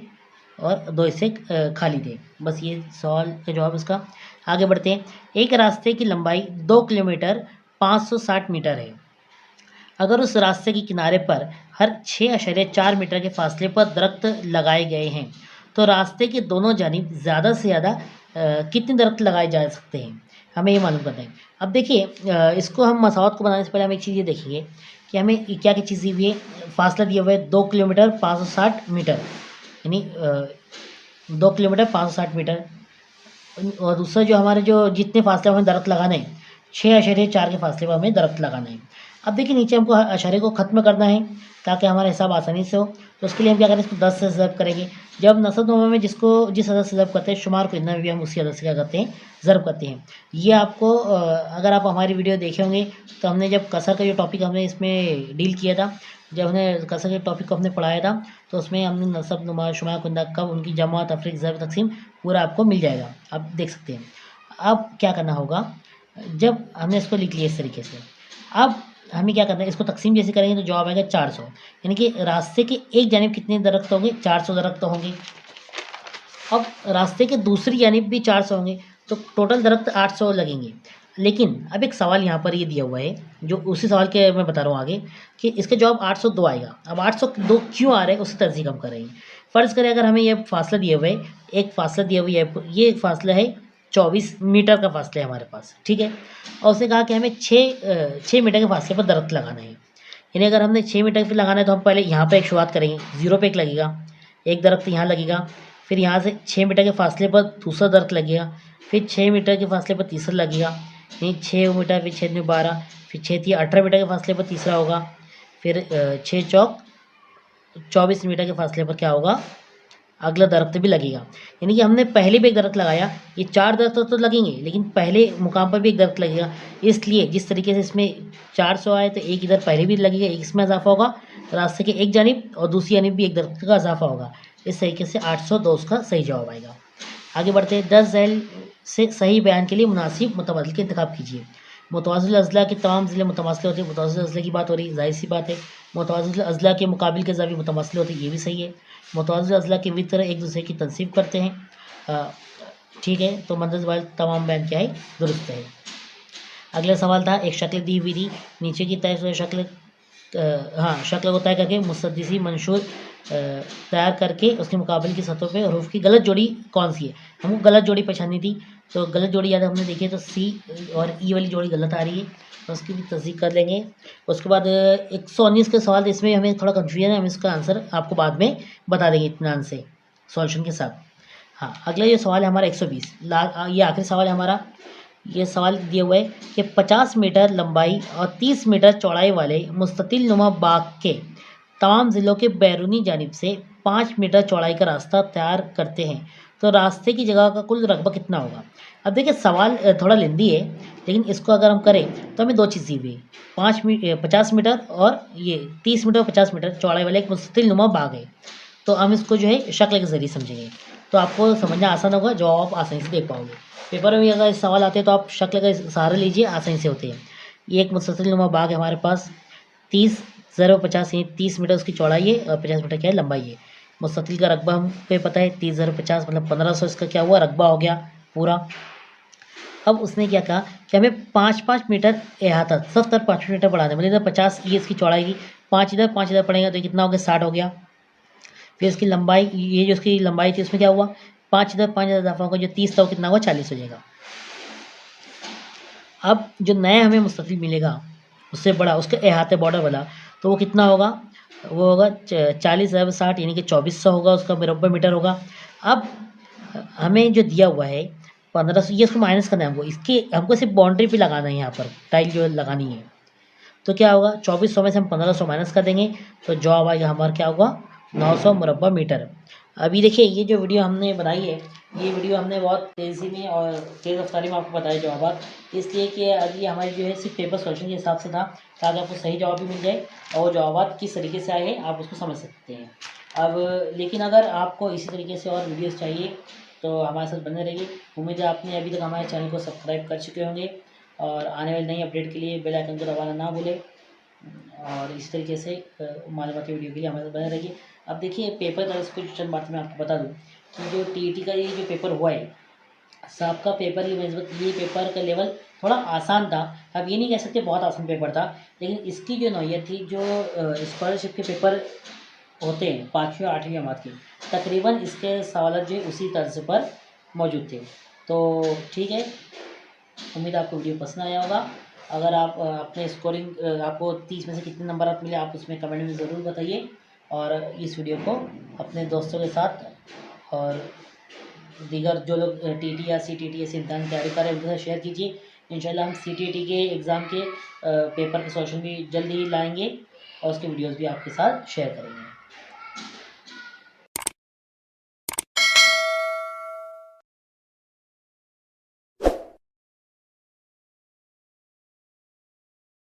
और 2 हिस्से खाली थे। बस ये सवाल का जवाब इसका। आगे बढ़ते हैं। एक रास्ते की लंबाई 2 किलोमीटर 560 मीटर है। अगर उस रास्ते के किनारे पर हर 6.4 मीटर के फासले पर दरख्त लगाए गए हैं तो रास्ते के दोनों जानिब ज़्यादा से ज़्यादा कितने दरख्त लगाए जा सकते हैं, हमें ये मालूम करना है। अब देखिए इसको हम मसावत को बनाने से पहले हम एक चीज़ ये देखेंगे कि हमें क्या क्या चीज़ दी हुई है। फासला दिया हुआ है 2 किलोमीटर 560 मीटर, यानी 2 किलोमीटर 560 मीटर, और दूसरा जो हमारे जो जितने फासले हमें दरख्त लगाना है 6.4 के फासले पर हमें दरख्त लगाना है। अब देखिए नीचे हमको अशारे को ख़त्म करना है ताकि हमारा हिसाब आसानी से हो, तो उसके लिए हम क्या करें, इसको 10 से ज़रब करेंगे। जब नसब नोमा में जिसको जिस अदद से ज़रब करते हैं शुमार को इतना भी हम उसी अदद से क्या करते हैं, ज़रब करते हैं। ये आपको अगर आप हमारी वीडियो देखे होंगे तो हमने जब कसर का जो टॉपिक हमने इसमें डील किया था, जब हमने कसर के टॉपिक को हमने पढ़ाया था तो उसमें हमने नसब नुमा शुमार कुंदा कब उनकी जमा तफरीक ज़रब तकसीम पूरा आपको मिल जाएगा, आप देख सकते हैं। अब क्या करना होगा, जब हमने इसको लिख लिया इस तरीके से, अब हमें क्या करना है, इसको तकसीम जैसे करेंगे तो जवाब आएगा 400, यानी कि रास्ते के एक जानिब कितने दरख्त होंगे, 400 दरख्त होंगे। अब रास्ते के दूसरी जानिब भी 400 होंगे, तो टोटल दरख्त 800 लगेंगे। लेकिन अब एक सवाल यहाँ पर ये दिया हुआ है, जो उसी सवाल के मैं बता रहा हूँ आगे, कि इसका जवाब 802 आएगा। अब 802 क्यों आ रहा है, उससे तरजीह हम करेंगे। फ़र्ज़ करें अगर हमें यह फासला दिया हुआ है, एक फासला दिया हुआ है, ये एक फासला है 24 मीटर का फासला है हमारे पास, ठीक है। और उसने कहा कि हमें 6 मीटर के फासले पर दरख्त लगाना है। यानी अगर हमने 6 मीटर पर लगाना है तो हम पहले यहाँ पर एक शुरुआत करेंगे, 0 पे एक लगेगा, एक दरख्त यहाँ लगेगा, फिर यहाँ से 6 मीटर के फासले पर दूसरा दरख्त लगेगा, फिर 6 मीटर के फासले पर तीसरा लगेगा, यानी 6 मीटर फिर 6 में 12, फिर 6 3 18 मीटर के फासले पर तीसरा होगा, फिर 6 चौक 24 मीटर के फासले पर क्या होगा, अगला दरख्त भी लगेगा। यानी कि हमने पहले भी एक दरख्त लगाया, ये 4 दरख्त तो लगेंगे लेकिन पहले मुकाम पर भी एक दरख्त लगेगा। इसलिए जिस तरीके से इसमें 400 आए तो एक इधर पहले भी लगेगा, एक इसमें इजाफा होगा, रास्ते के एक जानिब और दूसरी जानिब भी एक दरख्त का इजाफा होगा। इस तरीके से 802 उसका सही जवाब आएगा। आगे बढ़ते हैं। 10 झैल से सही बयान के लिए मुनासिब मुतबादिल के इंतखाब कीजिए। मुतवाज़िल अज़ला के तमाम ज़िले मुतमासिल होते हैं, मुतवाज़िल अज़ला की बात हो रही है, ज़ाहिर सी बात है। मुतवाज़िल अज़ला के मुकाबिल के ज़ावी मुतमासिल होते हैं, ये भी सही है। मुतवाज़िल अज़ला के वितर एक दूसरे की तनसीब करते हैं, ठीक है। तो मंदज वाले तमाम बयान क्या है, दुरुस्त है। अगला सवाल था, एक शक्ल दी हुई थी, नीचे की तय शक्ल शक्ल को तय करके मुसद्दिसी मंशूर तैयार करके उसके मुकाबले की सतहों पे हरूफ की गलत जोड़ी कौन सी है। हमको गलत जोड़ी पहचाननी थी, तो गलत जोड़ी याद हमने देखी है, तो सी और ई वाली जोड़ी गलत आ रही है, तो उसकी भी तस्दीक कर लेंगे। उसके बाद 119 के सवाल, इसमें हमें थोड़ा कन्फ्यूजन है, हम इसका आंसर आपको बाद में बता देंगे इत्मीनान से सॉल्यूशन के साथ। हाँ, अगला ये सवाल है हमारा 120, ये आखिरी सवाल है हमारा। ये सवाल दिया हुआ है कि 50 मीटर लंबाई और 30 मीटर चौड़ाई वाले मुस्ततिल नुमा बाग के तमाम ज़िलों के बैरूनी जानिब से 5 मीटर चौड़ाई का रास्ता तैयार करते हैं, तो रास्ते की जगह का कुल रकबा कितना होगा। अब देखिए सवाल थोड़ा लेंदी है, लेकिन इसको अगर हम करें तो हमें दो चीज़ दी हुई है, 50 मीटर और ये 30 मीटर 50 मीटर चौड़ाई वाले एक मुस्ततिल नुमा बाग है। तो हम इसको जो है शक्ल के ज़रिए समझेंगे, तो आपको समझना आसान होगा, जवाब आप आसानी से देख पाओगे। पेपर में भी अगर सवाल आते हैं तो आप शक्ल का सहारा लीजिए, आसानी से होते हैं। ये एक मुस्ततिल नुमा बाग है हमारे पास, 30 ज़रो 50 यानी 30 मीटर उसकी चौड़ाई है और 50 मीटर क्या है, लंबाई है। मुस्ततिल का रकबा हमको पता है, 30 ज़रो 50 मतलब 1500 इसका क्या हुआ, रकबा हो गया पूरा। अब उसने क्या कहा कि हमें 5-5 मीटर अहाता सब तरफ 5 मीटर बढ़ाना है, मतलब इधर 50 ये इसकी चौड़ाई की, 5 इधर पड़ेगा तो कितना हो गया, 60 हो गया। फिर इसकी लंबाई, ये जो इसकी लंबाई थी उसमें क्या हुआ, 5 इधर इजाफा होगा, जो 30 था वो कितना हुआ, 40 हो जाएगा। अब जो नया हमें मुस्ततिल मिलेगा उससे बड़ा, उसके अहाते बॉर्डर वाला, तो वो कितना होगा, वो होगा 40/60 यानी कि 2400 होगा, उसका मुरब्बा मीटर होगा। अब हमें जो दिया हुआ है 1500, ये इसको माइनस करना है हमको, इसके हमको सिर्फ बाउंड्री पे लगाना है, यहाँ पर टाइल जो लगानी है। तो क्या होगा, 2400 में से हम 1500 माइनस कर देंगे, तो जवाब आएगा हमारा क्या होगा, 900 मुरब्बा मीटर। अभी देखिए ये जो वीडियो हमने बनाई है, ये वीडियो हमने बहुत तेज़ी में और तेज़ रफ्तारी में आपको बताया जवाब, इसलिए कि अभी हमारी जो है सिर्फ पेपर सॉल्यूशन के हिसाब से था, ताकि आपको सही जवाब भी मिल जाए और जवाब किस तरीके से आए हैं आप उसको समझ सकते हैं। अब लेकिन अगर आपको इसी तरीके से और वीडियोज़ चाहिए तो हमारे साथ बने रहिए। उम्मीद है आपने अभी तक हमारे चैनल को सब्सक्राइब कर चुके होंगे और आने वाली नई अपडेट के लिए बेल आइकन को दबाना ना भूलें, और इस तरीके से मालूमाती वीडियो के लिए हमारे साथ बने रहिए। अब देखिए पेपर का कुछ चंद बातें मैं आपको बता दूं कि जो टीईटी का ये जो पेपर हुआ है, सबका पेपर ये पेपर का लेवल थोड़ा आसान था। अब ये नहीं कह सकते बहुत आसान पेपर था, लेकिन इसकी जो नौइयत थी, जो स्कॉलरशिप के पेपर होते हैं 5वीं और 8वीं जमात की, तकरीबन इसके सवाल जो है उसी तर्ज पर मौजूद थे। तो ठीक है, उम्मीद आपको वीडियो पसंद आया होगा। अगर आप अपने स्कोरिंग आपको 30 में से कितने नंबर आप मिले, आप उसमें कमेंट में ज़रूर बताइए, और इस वीडियो को अपने दोस्तों के साथ और दीगर जो लोग टीटी या सीटीटी ऐसे इम्तिहान की तैयारी कर रहे हैं उनके साथ शेयर कीजिए। इंशाल्लाह हम सीटीटी के एग्ज़ाम के पेपर के सॉल्यूशन भी जल्द ही लाएंगे और उसके वीडियोज़ भी आपके साथ शेयर करेंगे।